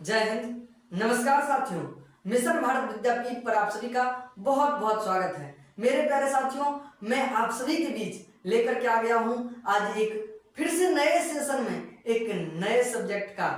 जय हिंद। नमस्कार साथियों, मिशन भारत विद्यापीठ पर आप सभी का बहुत बहुत स्वागत है। मेरे प्यारे साथियों, मैं आप सभी के बीच लेकर के आ गया हूं आज एक फिर से नए सेशन में एक नए सब्जेक्ट का,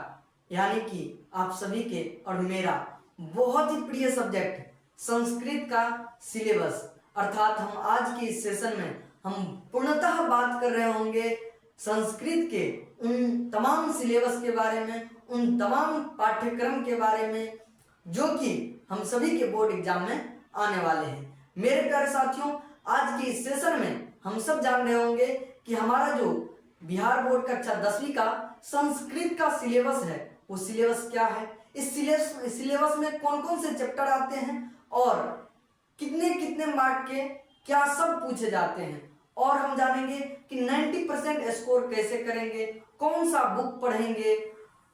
यानी कि आप सभी के और मेरा बहुत ही प्रिय सब्जेक्ट संस्कृत का सिलेबस। अर्थात हम आज के इस सेशन में हम पूर्णतः बात कर रहे होंगे संस्कृत के उन तमाम सिलेबस के बारे में, उन तमाम पाठ्यक्रम के बारे में जो कि हम सभी के बोर्ड एग्जाम में आने वाले हैं। मेरे प्यारे साथियों, आज के इस सेशन में हम सब जान रहे होंगे कि हमारा जो बिहार बोर्ड कक्षा 10वीं का संस्कृत का सिलेबस है वो सिलेबस क्या है, इस सिलेबस में कौन कौन से चैप्टर आते हैं और कितने कितने मार्क के क्या सब पूछे जाते हैं, और हम जानेंगे कि 90% स्कोर कैसे करेंगे, कौन सा बुक पढ़ेंगे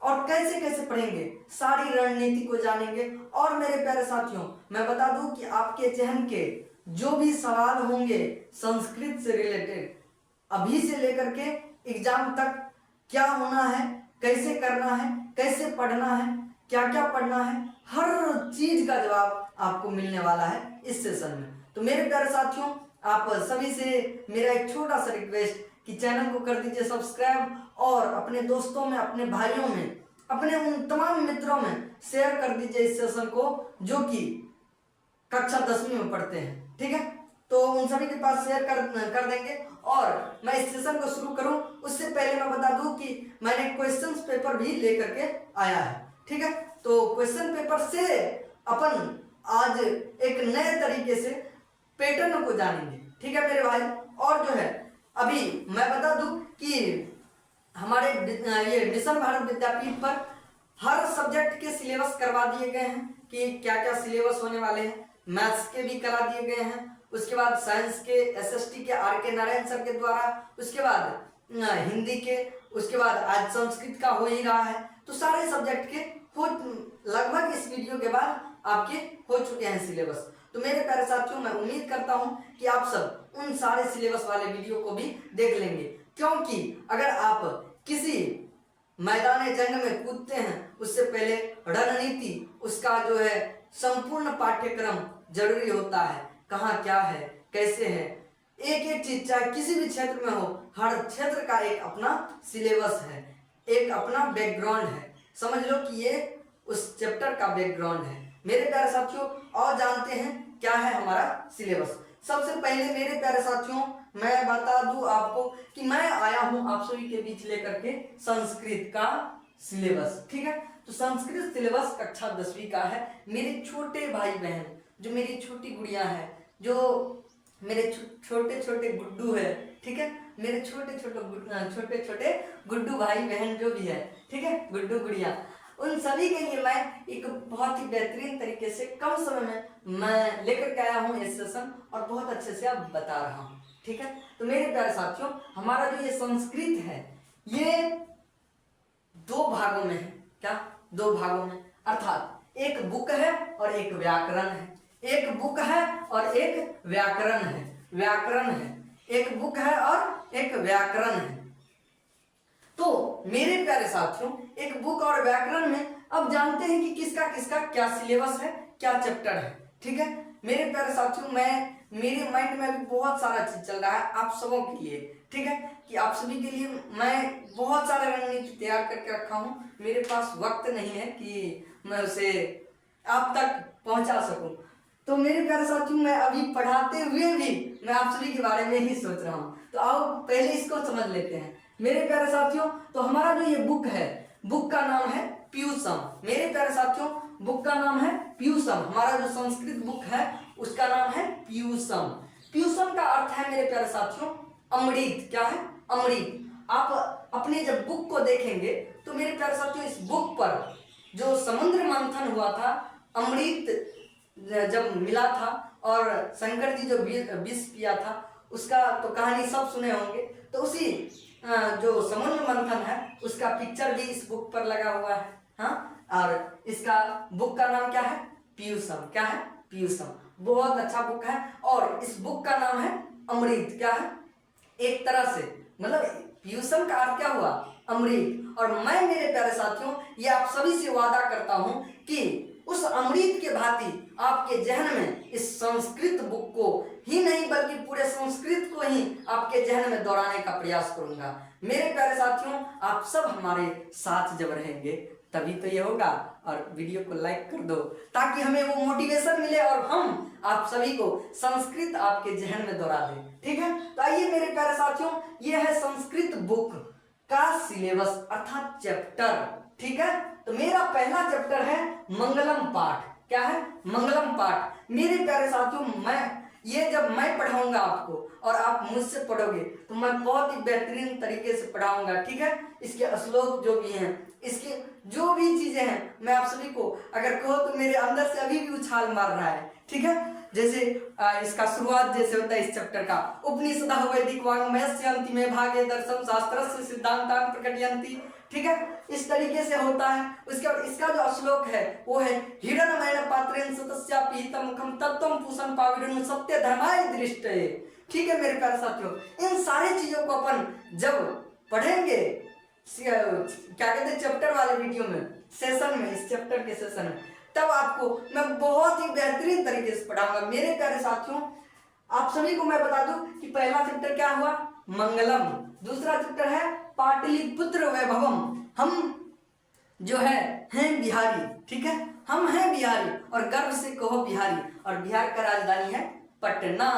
और कैसे कैसे पढ़ेंगे, सारी रणनीति को जानेंगे। और मेरे प्यारे साथियों, मैं बता दूं कि आपके चयन के जो भी सवाल होंगे संस्कृत से रिलेटेड, अभी से लेकर के एग्जाम तक क्या होना है, कैसे करना है, कैसे पढ़ना है, क्या क्या पढ़ना है, हर चीज का जवाब आपको मिलने वाला है इस सेशन में। तो मेरे प्यारे साथियों, आप सभी से मेरा एक छोटा सा रिक्वेस्ट कि चैनल को कर दीजिए सब्सक्राइब और अपने दोस्तों में, अपने भाइयों में, अपने उन तमाम मित्रों में शेयर कर दीजिए इस सेशन को जो कि कक्षा 10वीं में पढ़ते हैं। ठीक है, तो उन सभी के पास शेयर कर देंगे। और मैं इस सेशन को शुरू करूं उससे पहले मैं बता दूं कि मैंने क्वेश्चन पेपर भी लेकर के आया है। ठीक है, तो क्वेश्चन पेपर से अपन आज एक नए तरीके से पैटर्न को जानेंगे। ठीक है मेरे भाई, और जो है अभी मैं बता दूं कि हमारे ये मिशन भारत विद्यापीठ पर हर सब्जेक्ट के सिलेबस करवा दिए गए हैं कि क्या क्या सिलेबस होने वाले हैं। मैथ्स के भी करा दिए गए हैं, उसके बाद साइंस के एसएसटी के आर.के. नारायण सर के द्वारा, उसके बाद हिंदी के, उसके बाद आज संस्कृत का हो ही रहा है। तो सारे सब्जेक्ट के हो लगभग इस वीडियो के बाद आपके हो चुके हैं सिलेबस। तो मेरे प्यारे साथियों, मैं उम्मीद करता हूं कि आप सब उन सारे सिलेबस वाले वीडियो को भी देख लेंगे, क्योंकि अगर आप किसी मैदान जंग में कूदते हैं उससे पहले रणनीति, उसका जो है संपूर्ण पाठ्यक्रम जरूरी होता है। कहाँ क्या है, कैसे है, एक एक चीज चाहे किसी भी क्षेत्र में हो, हर क्षेत्र का एक अपना सिलेबस है, एक अपना बैकग्राउंड है। समझ लो कि ये उस चैप्टर का बैकग्राउंड है। मेरे प्यारे साथियों, और जानते हैं क्या है हमारा सिलेबस। सबसे पहले मेरे प्यारे साथियों मैं बता दूं आपको कि मैं आया हूं आप सभी के बीच लेकर के संस्कृत का सिलेबस। ठीक है, तो संस्कृत सिलेबस कक्षा 10वीं का है। मेरे छोटे भाई बहन, जो मेरी छोटी गुड़िया है, जो मेरे छोटे छोटे गुड्डू है, ठीक है, मेरे छोटे छोटे गुड्डू भाई बहन जो भी है, ठीक है, गुड्डू गुड़िया, उन सभी के लिए मैं एक बहुत ही बेहतरीन तरीके से कम समय में मैं लेकर के आया हूँ इस सेशन और बहुत अच्छे से आप बता रहा हूँ। ठीक है, तो मेरे प्यारे साथियों, हमारा जो ये संस्कृत है ये दो भागों में है। क्या? दो भागों में, अर्थात एक बुक है और एक व्याकरण है। एक बुक है और एक व्याकरण है। व्याकरण है, एक बुक है और एक व्याकरण है। तो मेरे प्यारे साथियों, एक बुक और व्याकरण में अब जानते हैं कि किसका किसका क्या सिलेबस है, क्या चैप्टर है। ठीक है मेरे प्यारे साथियों, मेरे माइंड में अभी बहुत सारा चीज चल रहा है आप सबों के लिए। ठीक है, कि आप सभी के लिए मैं बहुत सारे रणनीति तैयार करके रखा हूं। मेरे पास वक्त नहीं है कि मैं उसे आप तक पहुंचा सकूं। तो मेरे प्यारे साथियों, मैं अभी पढ़ाते हुए भी मैं आप सभी के बारे में ही सोच रहा हूं। तो आओ पहले इसको समझ लेते हैं मेरे प्यारे साथियों। तो हमारा जो ये बुक है, बुक का नाम है पीयूषम। मेरे प्यारे साथियों, बुक का नाम है पीयूषम। हमारा जो संस्कृत बुक है उसका नाम है पीयूषम। पीयूषम का अर्थ है मेरे प्यारे साथियों अमृत। क्या है? अमृत। आप अपने जब बुक को देखेंगे तो मेरे प्यारे साथियों, इस बुक पर जो समुद्र मंथन हुआ था, अमृत जब मिला था और शंकर जी जो विष पिया था, उसका तो कहानी सब सुने होंगे। तो उसी जो समुद्र मंथन है उसका पिक्चर भी इस बुक पर लगा हुआ है। हाँ, और इसका बुक का नाम क्या है? पीयूषम। क्या है? पीयूषम। बहुत अच्छा बुक है और इस बुक का नाम है अमृत। क्या है? एक तरह से मतलब पीयूषम का अर्थ क्या हुआ? अमृत। और मैं मेरे प्यारे साथियों ये आप सभी से वादा करता हूं कि उस अमृत के भांति आपके जहन में इस संस्कृत बुक को ही नहीं बल्कि पूरे संस्कृत को ही आपके जहन में दोहराने का प्रयास करूंगा। मेरे प्यारे साथियों आप सब हमारे साथ जब रहेंगे तभी तो ये होगा। और वीडियो को लाइक कर दो ताकि हमें वो मोटिवेशन मिले और हम आप सभी को संस्कृत आपके जहन में दोहरा दें। ठीक है, तो आइए मेरे प्यारे साथियों, ये है संस्कृत बुक का सिलेबस अर्थात चैप्टर। ठीक है, तो मेरा पहला चैप्टर है मंगलम पाठ। क्या है? मंगलम पाठ। मेरे प्यारे साथियों जब मैं पढ़ाऊंगा आपको और आप मुझसे पढ़ोगे तो मैं बहुत ही बेहतरीन तरीके से पढ़ाऊंगा। ठीक है, इसके श्लोक जो भी हैं, इसके जो भी चीजें हैं, मैं आप सभी को अगर कहो तो मेरे अंदर से अभी भी उछाल मार रहा है। ठीक है, जैसे इसका शुरुआत जैसे होता है इस चैप्टर का, उपनिषद वैदिक वाङ्मयस्य अंतिमे भागे दर्शन शास्त्रस्य सिद्धांतान् प्रकटयन्ति। ठीक है, इस तरीके से होता है। उसके बाद इसका जो श्लोक है वो है हिरण्मयेन पात्रेण सतस्या पीतं मुखं तत्त्वं पूषण पाविरनु सत्य धर्माय दृष्टये। ठीक है मेरे प्यारे साथियों, इन सारी चीजों को अपन जब पढ़ेंगे क्या कहते हैं चैप्टर वाले वीडियो में, सेशन में, इस चैप्टर के सेशन में, तब आपको मैं बहुत ही बेहतरीन तरीके से पढ़ाऊंगा। मेरे प्यारे साथियों आप सभी को मैं बता दूं कि पहला चैप्टर क्या हुआ? मंगलम। दूसरा चैप्टर है पाटलिपुत्र वैभवम। हम जो हैं बिहारी। ठीक है, हम हैं बिहारी और गर्व से कहो बिहारी। और बिहार का राजधानी है पटना,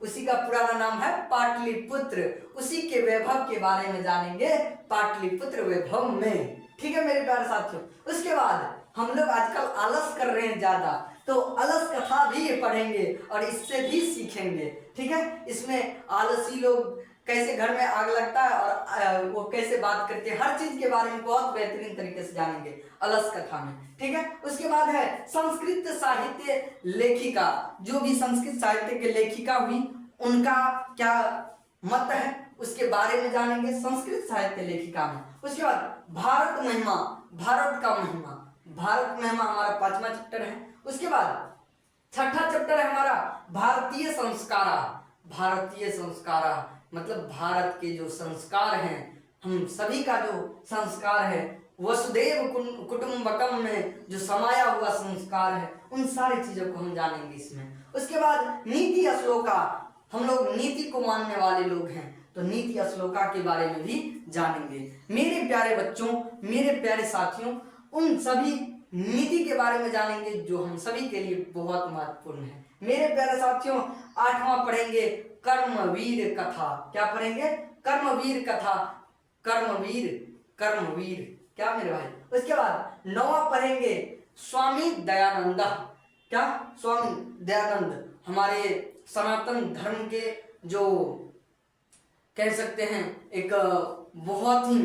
उसी का पुराना नाम है पाटलिपुत्र। उसी के वैभव के बारे में जानेंगे पाटलिपुत्र वैभव में। ठीक है मेरे प्यारे साथियों, उसके बाद हम लोग आजकल आलस कर रहे हैं ज्यादा, तो अलस कथा भी पढ़ेंगे और इससे भी सीखेंगे। ठीक है, इसमें आलसी लोग कैसे घर में आग लगता है और वो कैसे बात करते हैं, हर चीज के बारे में बहुत बेहतरीन तरीके से जानेंगे अलस कथा में। ठीक है, उसके बाद है संस्कृत साहित्य लेखिका। जो भी संस्कृत साहित्य के लेखिका हुई उनका क्या मत है उसके बारे में जानेंगे संस्कृत साहित्य लेखिका में। उसके बाद भारत महिमा, भारत का महिमा, भारत महिमा हमारा 5वां चैप्टर है। उसके बाद छठा चैप्टर है हमारा भारतीय संस्कारा। भारतीय संस्कारा मतलब भारत के जो संस्कार हैं, हम सभी का जो संस्कार है, वसुदेव कुटुंबकम में जो समाया हुआ संस्कार है, उन सारी चीजों को हम जानेंगे इसमें। उसके बाद नीति श्लोका, हम लोग नीति को मानने वाले लोग हैं तो नीति श्लोका के बारे में भी जानेंगे। मेरे प्यारे बच्चों, मेरे प्यारे साथियों, उन सभी नीति के बारे में जानेंगे जो हम सभी के लिए बहुत महत्वपूर्ण है। मेरे प्यारे साथियों 8वां पढ़ेंगे कर्मवीर कथा। क्या पढ़ेंगे? कर्मवीर कथा। कर्मवीर, कर्मवीर क्या मेरे भाई। उसके बाद 9वां पढ़ेंगे स्वामी दयानंद। क्या? स्वामी दयानंद हमारे सनातन धर्म के जो कह सकते हैं एक बहुत ही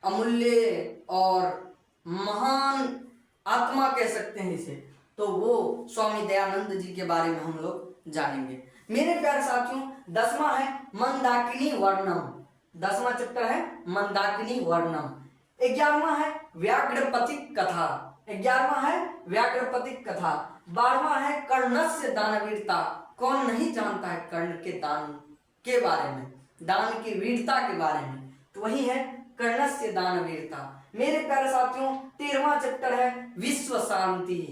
अमूल्य और महान आत्मा कह सकते हैं इसे, तो वो स्वामी दयानंद जी के बारे में हम लोग जानेंगे। मेरे प्यारे साथियों 10वां है मंदाकिनी वर्णम। 10वां चैप्टर है मंदाकिनी वर्णम। 11वां है व्याघ्रपतिक कथा। 11वां है व्याघ्रपतिक कथा। 12वां है कर्णस्य दानवीरता। कौन नहीं जानता है कर्ण के दान के बारे में, दान की वीरता के बारे में, तो वही है कर्णस्य दानवीरता। मेरे प्यारे साथियों 13वां चैप्टर है विश्व शांति।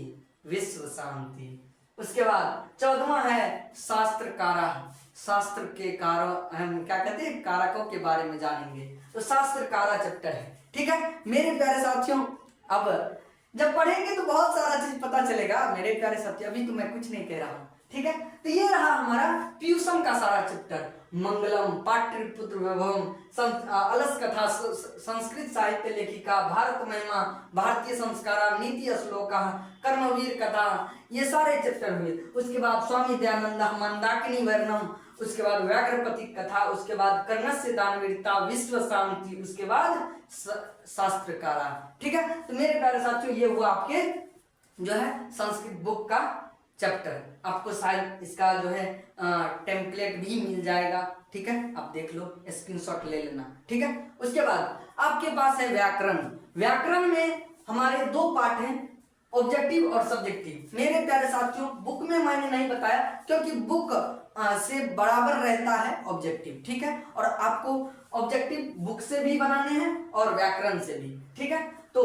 विश्व शांति। उसके बाद 14वां है शास्त्रकारा। शास्त्र के क्या कहते हैं कारकों के बारे में जानेंगे, तो शास्त्रकारा चैप्टर है। ठीक है मेरे प्यारे साथियों, अब जब पढ़ेंगे तो बहुत सारा चीज पता चलेगा मेरे प्यारे साथियों, अभी तो मैं कुछ नहीं कह रहा हूँ। ठीक है, तो ये रहा हमारा पीयूषम का सारा चैप्टर, मंगलम, पाटलिपुत्र वैभवम, अलस कथा, संस्कृत साहित्य लेखिका, भारत महिमा, भारतीय संस्कारा, नीति श्लोका, कर्मवीर कथा, ये सारे चैप्टर हुए। उसके बाद स्वामी दयानंद, मंदाकिनी वर्णम, उसके बाद व्याघ्रपति कथा, उसके बाद कर्णस्य दानवीरता, विश्व शांति, उसके बाद शास्त्रकारा। ठीक है, तो मेरे प्यारे साथियों ये हुआ आपके जो है संस्कृत बुक का चैप्टर। आपको शायद इसका जो है टेम्पलेट भी मिल जाएगा। ठीक है, आप देख लो, स्क्रीनशॉट ले लेना। ठीक है, उसके बाद आपके पास है व्याकरण। व्याकरण में हमारे 2 पार्ट हैं, ऑब्जेक्टिव और सब्जेक्टिव। मेरे प्यारे साथियों बुक में मैंने नहीं बताया क्योंकि बुक से बराबर रहता है ऑब्जेक्टिव। ठीक है, और आपको ऑब्जेक्टिव बुक से भी बनाने हैं और व्याकरण से भी, ठीक है। तो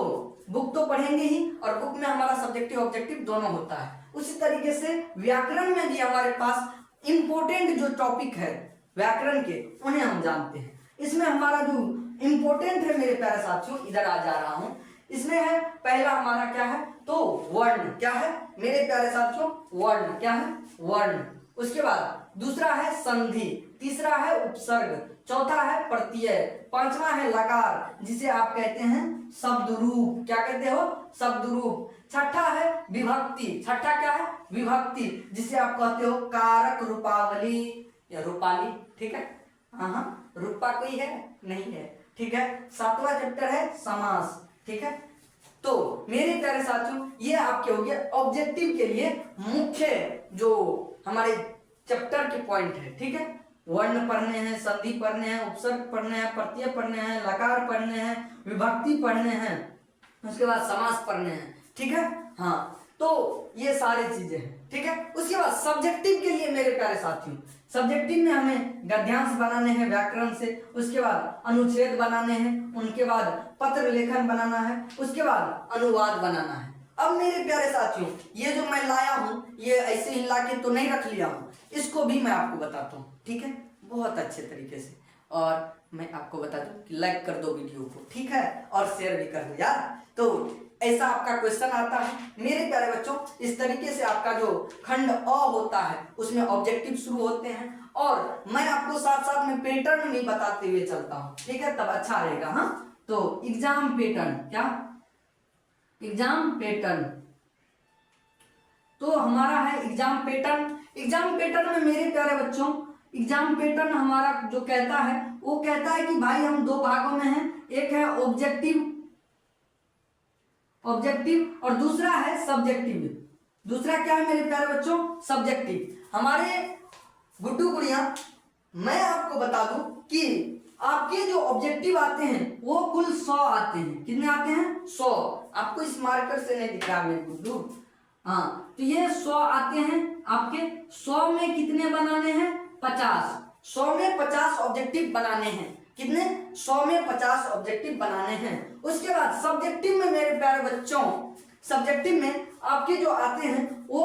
बुक तो पढ़ेंगे ही, और बुक में हमारा सब्जेक्टिव ऑब्जेक्टिव दोनों होता है। उसी तरीके से व्याकरण में भी हमारे पास इंपॉर्टेंट जो टॉपिक है व्याकरण के, उन्हें हम जानते हैं। इसमें हमारा जो इंपॉर्टेंट है मेरे प्यारे साथियों, इधर आ जा रहा हूं, इसमें है पहला हमारा क्या है, तो वर्ण। क्या है मेरे प्यारे साथियों, वर्ण। क्या है, वर्ण। उसके बाद दूसरा है संधि, तीसरा है उपसर्ग, चौथा है प्रत्यय, पांचवा है लकार जिसे आप कहते हैं शब्द रूप। क्या कहते हो, शब्द रूप। छठा है विभक्ति। छठा क्या है, विभक्ति, जिसे आप कहते हो कारक, रूपावली या रूपाली, ठीक है। हाँ, रूपा कोई है नहीं है, ठीक है। सातवां चैप्टर है समास, ठीक है। तो मेरे प्यारे साथियों, ये आपके हो गए ऑब्जेक्टिव के लिए मुख्य जो हमारे चैप्टर के पॉइंट है, ठीक है। वर्ण पढ़ने हैं, संधि पढ़ने हैं, उपसर्ग पढ़ने हैं, प्रत्यय पढ़ने हैं, लकार पढ़ने हैं, विभक्ति पढ़ने हैं, उसके बाद समास पढ़ने हैं, ठीक है। हाँ, तो ये सारी चीजें हैं, ठीक है। उसके बाद सब्जेक्टिव के लिए मेरे प्यारे साथियों, सब्जेक्टिव में हमें गद्यांश बनाने हैं व्याकरण से, उसके बाद अनुच्छेद बनाने हैं, उनके बाद पत्र लेखन बनाना है, उसके बाद अनुवाद बनाना है। अब मेरे प्यारे साथियों, ये जो मैं लाया हूं, ये ऐसे ही लाके तो नहीं रख लिया हूं, इसको भी मैं आपको बताता हूं, ठीक है, बहुत अच्छे तरीके से। और मैं आपको बता दूं कि लाइक कर दो वीडियो को, ठीक है, और शेयर भी कर दो यार। तो ऐसा आपका क्वेश्चन आता है मेरे प्यारे बच्चों। इस तरीके से आपका जो खंड अ होता है उसमें ऑब्जेक्टिव शुरू होते हैं, और मैं आपको साथ साथ में पैटर्न भी बताते हुए चलता हूं, ठीक है, तब अच्छा रहेगा। हाँ, तो एग्जाम पैटर्न, क्या एग्जाम पैटर्न, तो हमारा है एग्जाम पैटर्न। एग्जाम पैटर्न में मेरे प्यारे बच्चों, एग्जाम पैटर्न हमारा जो कहता है वो कहता है कि भाई हम दो भागों में हैं, एक है ऑब्जेक्टिव और दूसरा है सब्जेक्टिव। दूसरा क्या है मेरे प्यारे बच्चों, सब्जेक्टिव। हमारे गुड्डू गुड़िया, मैं आपको बता दूं कि आपके जो ऑब्जेक्टिव आते हैं वो कुल 100 आते हैं। कितने आते हैं, 100। आपको इस मार्कर से नहीं दिख रहा मेरे गुड्डू, हाँ, तो ये 100 आते हैं आपके। 100 में कितने बनाने हैं, 50। 100 में 50 ऑब्जेक्टिव बनाने हैं। कितने, 100 में 50 ऑब्जेक्टिव बनाने हैं। उसके बाद सब्जेक्टिव में मेरे प्यारे बच्चों, सब्जेक्टिव में आपके जो आते हैं वो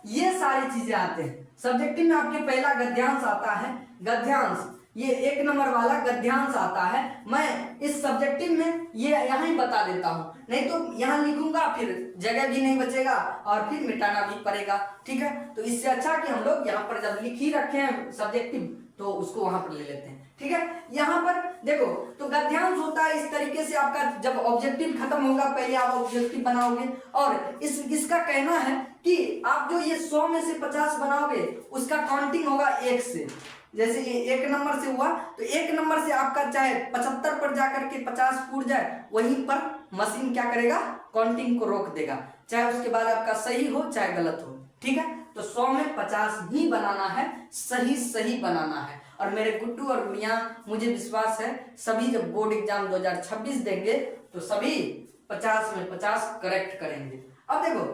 ये सारी चीजें आते हैं। सब्जेक्टिव में आपके पहला गद्यांश आता है, गद्यांश, ये 1 नंबर वाला गद्यांश आता है। मैं इस सब्जेक्टिव में ये यहाँ ही बता देता हूँ, नहीं तो यहाँ लिखूंगा फिर जगह भी नहीं बचेगा और फिर मिटाना भी पड़ेगा, ठीक है। तो इससे अच्छा कि हम लोग यहाँ पर जब लिख ही रखे हैं सब्जेक्टिव तो उसको वहां पर ले लेते हैं, ठीक है। यहाँ पर देखो, तो गद्यांश होता है इस तरीके से। आपका जब ऑब्जेक्टिव खत्म होगा पहले आप ऑब्जेक्टिव बनाओगे, और इसका कहना है कि आप जो ये 100 में से 50 बनाओगे उसका काउंटिंग होगा 1 से। जैसे ये 1 नंबर से हुआ तो 1 नंबर से आपका चाहे 75 पर जाकर के 50 फूट जाए, वहीं पर मशीन क्या करेगा, काउंटिंग को रोक देगा, चाहे उसके बाद आपका सही हो चाहे गलत हो, ठीक है। तो 100 में 50 ही बनाना है, सही बनाना है। और मेरे गुड्डू और गुड़िया, मुझे विश्वास है सभी जब बोर्ड एग्जाम 2026 देंगे तो सभी 50 में 50 करेक्ट करेंगे। अब देखो,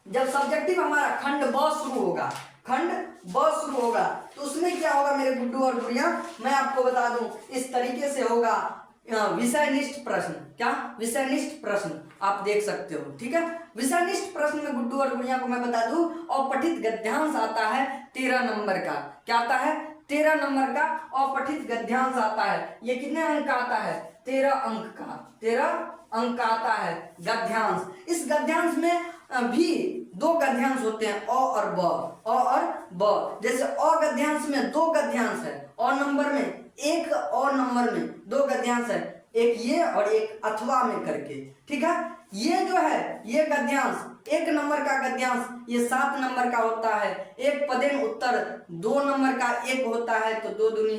जब सब्जेक्टिव हमारा खंड ब शुरू होगा, खंड ब शुरू होगा, तो उसमें क्या होगा मेरे गुड्डू और गुड़िया, मैं आपको बता दूं, इस तरीके से होगा विषयनिष्ठ प्रश्न। क्या, विषयनिष्ठ प्रश्न आप देख सकते हो, ठीक है। विषयनिष्ठ प्रश्न में गुड्डू और गुड़िया को मैं बता दूं, और पठित गद्यांश आता है 13 नंबर का। क्या आता है, 13 नंबर का और पठित गद्यांश आता है। ये कितने अंक का आता है, 13 अंक का, 13 अंक का आता है गद्यांश। इस गद्यांश में भी 2 गद्यांश होते हैं, अ और ब, अ और ब। जैसे अ गद्यांश में 2 गद्यांश है, अ नंबर में एक, अ नंबर में 2 गद्यांश है, एक ये और एक अथवा में करके, ठीक है। ये जो है ये गद्यांश 1 नंबर का गद्यांश ये 7 नंबर का होता है। एक पदेन उत्तर 2 नंबर का 1 होता है, तो 2 दूनी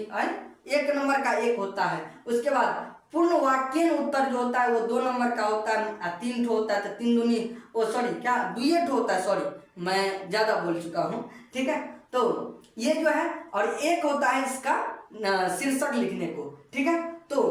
1 नंबर का 1 होता है। उसके बाद पूर्ण वाक्यन उत्तर जो होता है वो 2 नंबर का होता है, 3 होता है, तो 3 दूनी क्या 2 होता है, सॉरी मैं ज्यादा बोल चुका हूँ, ठीक है। तो ये जो है, और 1 होता है इसका शीर्षक लिखने को, ठीक है। तो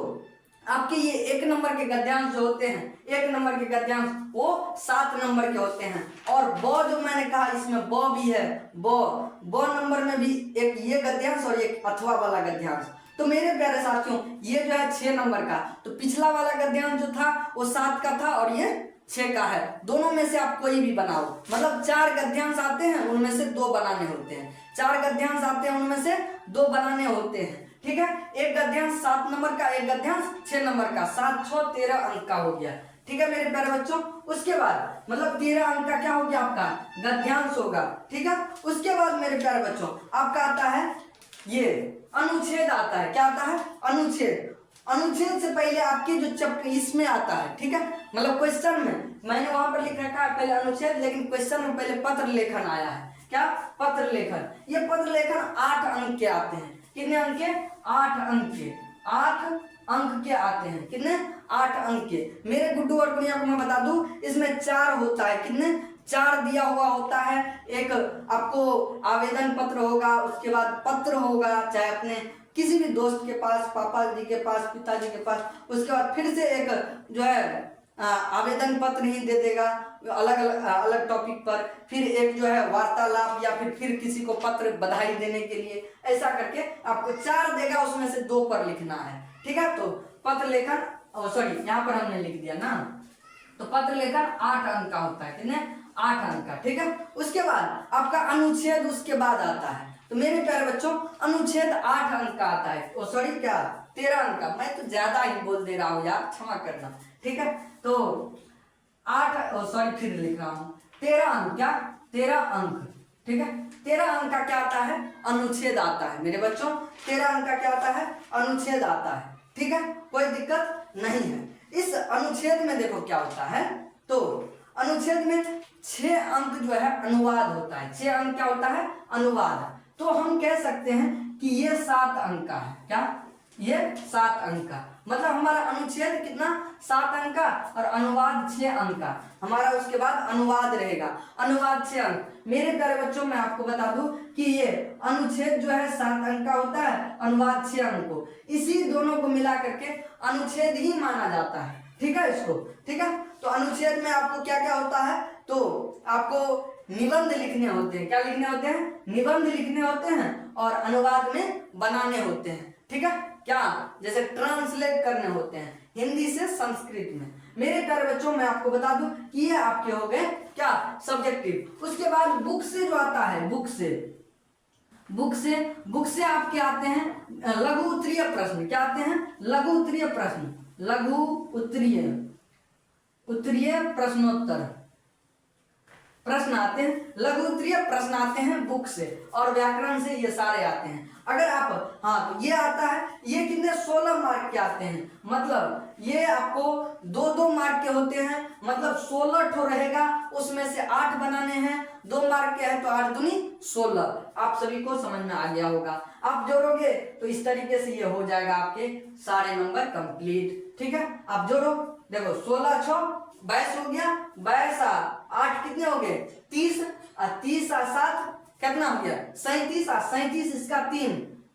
आपके ये 1 नंबर के गद्यांश जो होते हैं, 1 नंबर के गद्यांश वो 7 नंबर के होते हैं। और ब जो मैंने कहा इसमें ब भी है, ब नंबर में भी एक ये गद्यांश और एक अथवा वाला गद्यांश। तो मेरे प्यारे साथियों ये जो है 6 नंबर का, तो पिछला वाला गद्यांश जो था वो 7 का था और ये 6 का है। दोनों में से आप कोई भी बनाओ, मतलब 4 गद्यांश आते हैं उनमें से 2 बनाने होते हैं, 4 गद्यांश आते हैं उनमें से 2 बनाने होते हैं। ठीक है, एक गद्यांश 7 नंबर का, एक गद्यांश 6 नंबर का, 7 6 13 अंक का हो गया। ठीक है मेरे प्यारे बच्चों, उसके बाद मतलब 13 अंक का क्या हो गया आपका गद्यांश होगा। ठीक है, उसके बाद मेरे प्यारे बच्चों आपका आता है ये अनुच्छेद आता है। क्या आता है? अनुच्छेद। अनुच्छेद से पहले आपके जो चैप्टर इसमें आता है, ठीक है, मतलब क्वेश्चन में मैंने वहां पर लिख रखा है पहले अनुच्छेद, लेकिन क्वेश्चन में पहले पत्र लेखन आया है। क्या? पत्र लेखन। ये पत्र लेखन 8 अंक के आते हैं। कितने अंक के? 8 अंक के। 8 अंक के आते हैं। कितने? 8 अंक के। मेरे गुड्डू और गुड़िया को मैं बता दूं, इसमें 4 होता है। कितने? 4 दिया हुआ होता है। एक आपको आवेदन पत्र होगा, उसके बाद पत्र होगा, चाहे अपने किसी भी दोस्त के पास, पापा जी के पास, पिताजी के पास, उसके बाद फिर से एक जो है आवेदन पत्र ही दे देगा अलग अलग टॉपिक पर, फिर एक जो है वार्तालाप या फिर किसी को पत्र बधाई देने के लिए, ऐसा करके आपको 4 देगा, उसमें से 2 पर लिखना है। ठीक है, तो पत्र लेखन, सॉरी यहाँ पर हमने लिख दिया ना, तो पत्र लेखन 8 अंक का होता है। कितने? 8 अंक का। ठीक है, उसके बाद आपका अनुच्छेद उसके बाद आता है। तो मेरे प्यारे बच्चों अनुच्छेद 8 अंक का आता है, सॉरी क्या 13 अंक का, मैं तो ज्यादा ही बोल दे रहा हूँ यार, क्षमा करना। ठीक है, तो 8 सॉरी फिर लिख रहा हूँ 13 अंक। क्या? 13 अंक। ठीक है, 13 अंक का क्या आता है? अनुच्छेद आता है मेरे बच्चों। 13 अंक का क्या आता है? अनुच्छेद आता है। ठीक है, कोई दिक्कत नहीं है। इस अनुच्छेद में देखो क्या होता है, तो अनुच्छेद में 6 अंक जो है अनुवाद होता है। 6 अंक क्या होता है? अनुवाद। तो हम कह सकते हैं कि ये 7 अंक का है। क्या? ये 7 अंक का, मतलब हमारा अनुच्छेद कितना? 7 अंक का, और अनुवाद 6 अंक का हमारा। उसके बाद अनुवाद रहेगा, अनुवाद 6 अंक। मेरे प्यारे बच्चों मैं आपको बता दूं कि ये अनुच्छेद जो है 7 अंक का होता है, अनुवाद 6 अंक को, इसी दोनों को मिला करके अनुच्छेद ही माना जाता है। ठीक है इसको। ठीक है, तो अनुच्छेद में आपको क्या क्या होता है, तो आपको निबंध लिखने होते हैं। क्या लिखने होते हैं? निबंध लिखने होते हैं, और अनुवाद में बनाने होते हैं। ठीक है, क्या? जैसे ट्रांसलेट करने होते हैं हिंदी से संस्कृत में। मेरे प्यारे बच्चों मैं आपको बता दूं कि ये आपके हो गए क्या? सब्जेक्टिव। उसके बाद बुक से जो आता है, बुक से आपके आते हैं लघु उत्तरीय प्रश्न। क्या आते हैं? लघु उत्तरीय प्रश्न, लघु उत्तरीय प्रश्नोत्तर प्रश्न आते हैं, लघु उत्तरीय प्रश्न आते हैं बुक से, और व्याकरण से ये सारे आते हैं। अगर आप तो ये आता है, ये कितने 16 मार्क के आते हैं, मतलब ये आपको 2-2 मार्क के होते हैं, मतलब 16 ठो रहेगा, उसमें से 8 बनाने हैं, 2 मार्क के हैं, तो 8 दूनी 16। आप सभी को समझ में आ गया होगा। आप जोड़ोगे तो इस तरीके से ये हो जाएगा आपके सारे नंबर कंप्लीट। ठीक है, आप जोड़ो, देखो 16 6 22 हो गया, 22 8 कितने हो गए? 30, और 30 और 7 कितना हो गया? 37, और 37 इसका 3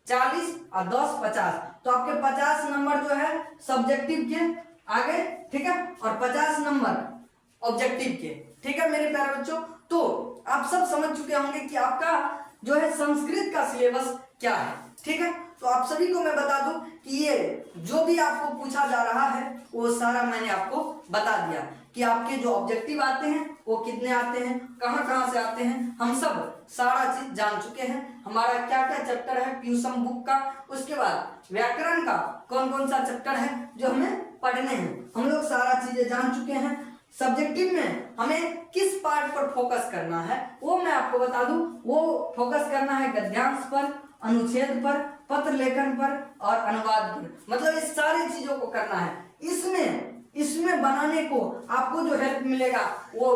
40, और 10 50। तो आपके 50 नंबर जो है सब्जेक्टिव के आ गए। ठीक है, और 50 नंबर ऑब्जेक्टिव के। ठीक है मेरे प्यारे बच्चों, तो आप सब समझ चुके होंगे कि आपका जो है संस्कृत का सिलेबस क्या है। ठीक है, तो आप सभी को मैं बता दूं कि ये जो भी आपको पूछा जा रहा है वो सारा मैंने आपको बता दिया कि आपके जो ऑब्जेक्टिव आते हैं वो कितने आते हैं, कहां कहां से आते हैं, हम सब सारा चीज जान चुके हैं। हमारा क्या क्या चैप्टर है प्यूसम बुक का, उसके बाद व्याकरण का कौन कौन सा चैप्टर है जो हमें पढ़ने हैं, हम लोग सारा चीजें जान चुके हैं। सब्जेक्टिव में हमें किस पार्ट पर फोकस करना है वो मैं आपको बता दूं, वो फोकस करना है गद्यांश पर, अनुच्छेद पर, पत्र लेखन पर और अनुवाद पर, मतलब इस सारी चीजों को करना है। इसमें बनाने को आपको जो हेल्प मिलेगा वो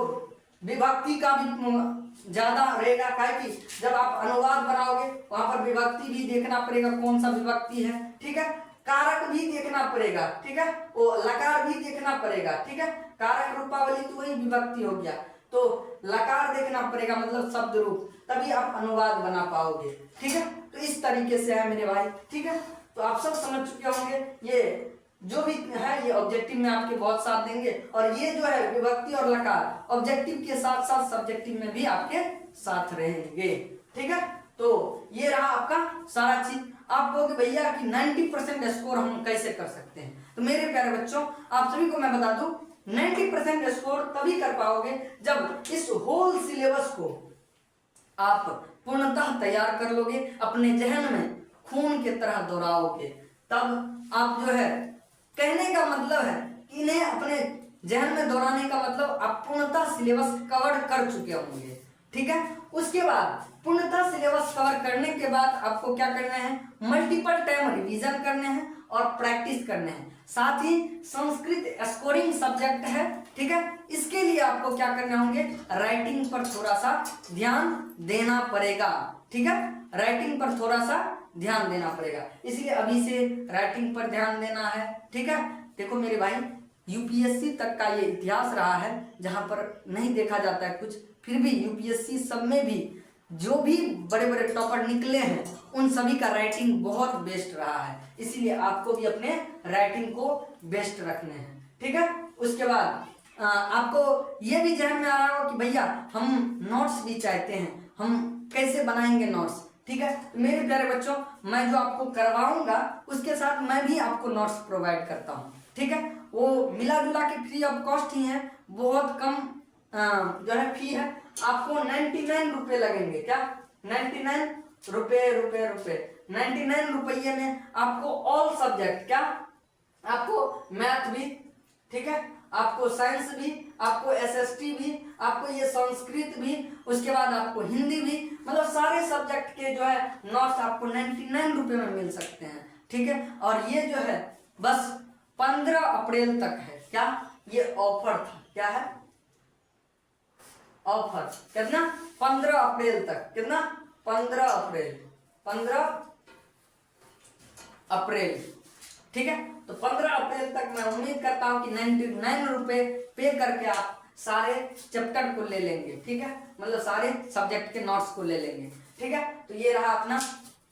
विभक्ति का भी ज्यादा रहेगा, कि जब आप अनुवाद बनाओगे वहां पर विभक्ति भी देखना पड़ेगा, कौन सा विभक्ति है। ठीक है, कारक भी देखना पड़ेगा। ठीक है, वो लकार भी देखना पड़ेगा। ठीक है, कारक रूपावली तो वही विभक्ति हो गया, तो लकार देखना पड़ेगा, मतलब शब्द रूप, तभी आप अनुवाद बना पाओगे। ठीक है, तो इस तरीके से है मेरे भाई। ठीक है, तो आप सब समझ चुके होंगे, ये जो भी है ये ऑब्जेक्टिव में आपके बहुत साथ देंगे, और ये जो है विभक्ति और लकार ऑब्जेक्टिव के साथ साथ सब्जेक्टिव में भी आपके साथ रहेंगे। ठीक है, तो ये रहा आपका सारा चीज। आप कहोगे भैया कि 90% स्कोर हम कैसे कर सकते हैं। तो मेरे प्यारे बच्चों, आप सभी को मैं बता दूं, 90% स्कोर तभी कर पाओगे जब इस होल सिलेबस को आप पूर्णतः तैयार कर लोगे, अपने जहन में खून की तरह दोहराओगे। तब आप जो है, कहने का मतलब है कि इन्हें अपने जहन में दोहराने का मतलब आप पूर्णतः सिलेबस कवर कर चुके होंगे। ठीक है, उसके बाद पूर्णतः सिलेबस कवर करने के बाद आपको क्या करना है, मल्टीपल टाइम रिवीजन करने हैं और प्रैक्टिस करने हैं। साथ ही संस्कृत स्कोरिंग सब्जेक्ट है, ठीक है, इसके लिए आपको क्या करने होंगे, राइटिंग पर थोड़ा सा ध्यान देना पड़ेगा। ठीक है, राइटिंग पर थोड़ा सा ध्यान देना पड़ेगा, इसलिए अभी से राइटिंग पर ध्यान देना है। ठीक है, देखो मेरे भाई, यूपीएससी तक का ये इतिहास रहा है जहां पर नहीं देखा जाता है कुछ, फिर भी यूपीएससी सब में भी जो भी बड़े बड़े टॉपर निकले हैं उन सभी का राइटिंग बहुत बेस्ट रहा है, इसीलिए आपको भी अपने राइटिंग को बेस्ट रखने हैं। ठीक है, उसके बाद आपको ये भी ध्यान में आ रहा हो कि भैया हम नोट्स भी चाहते हैं, हम कैसे बनाएंगे नोट्स। ठीक है, मेरे प्यारे बच्चों, मैं जो आपको करवाऊंगा उसके साथ मैं भी आपको नोट्स प्रोवाइड करता हूँ। ठीक है, वो मिला जुला के फ्री ऑफ कॉस्ट ही है, बहुत कम जो है फी है। आपको 99 रुपए लगेंगे। क्या 99 रुपए 99 रुपये में आपको ऑल सब्जेक्ट, क्या आपको मैथ भी, ठीक है, आपको साइंस भी, आपको एसएसटी भी, आपको ये संस्कृत भी, उसके बाद आपको हिंदी भी, मतलब सारे सब्जेक्ट के जो है नोट्स आपको 99 रुपए में मिल सकते हैं। ठीक है, और ये जो है बस 15 अप्रैल तक है। क्या ये ऑफर था, क्या है ऑफर, कितना 15 अप्रैल तक, कितना 15 अप्रैल। ठीक है, तो 15 अप्रैल तक मैं उम्मीद करता हूं कि 99 रुपए पे करके आप सारे चैप्टर को ले लेंगे। ठीक है, मतलब सारे सब्जेक्ट के नोट्स को ले लेंगे। ठीक है, तो ये रहा अपना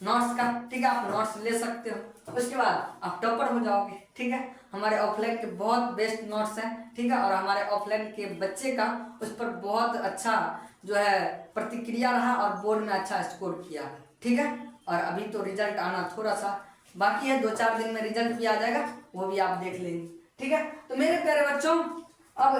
नोट्स का। ठीक है, आप नोट्स ले सकते हो, उसके बाद आप टॉपर हो जाओगे। ठीक है, हमारे ऑफलाइन के बहुत बेस्ट नोट्स हैं। ठीक है, और हमारे ऑफलाइन के बच्चे का उस पर बहुत अच्छा जो है प्रतिक्रिया रहा और बोर्ड में अच्छा स्कोर किया। ठीक है, और अभी तो रिजल्ट आना थोड़ा सा बाकी है, 2-4 दिन में रिजल्ट भी आ जाएगा, वो भी आप देख लेंगे। ठीक है, तो मेरे प्यारे बच्चों, अब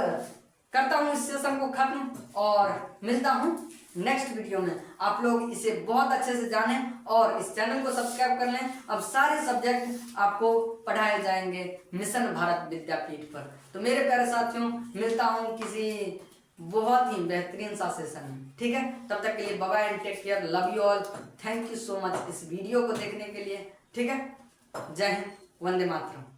करता हूँ इस सेशन को खत्म और मिलता हूँ नेक्स्ट वीडियो में। आप लोग इसे बहुत अच्छे से जानें और इस चैनल को सब्सक्राइब कर लें। अब सारे सब्जेक्ट आपको पढ़ाए जाएंगे मिशन भारत विद्यापीठ पर। तो मेरे प्यारे साथियों, मिलता हूँ किसी बहुत ही बेहतरीन सा सेशन में। ठीक है, तब तक के लिए bye bye and take care, love you all, thank you so much इस वीडियो को देखने के लिए। ठीक है, जय हिंद, वंदे मातरम।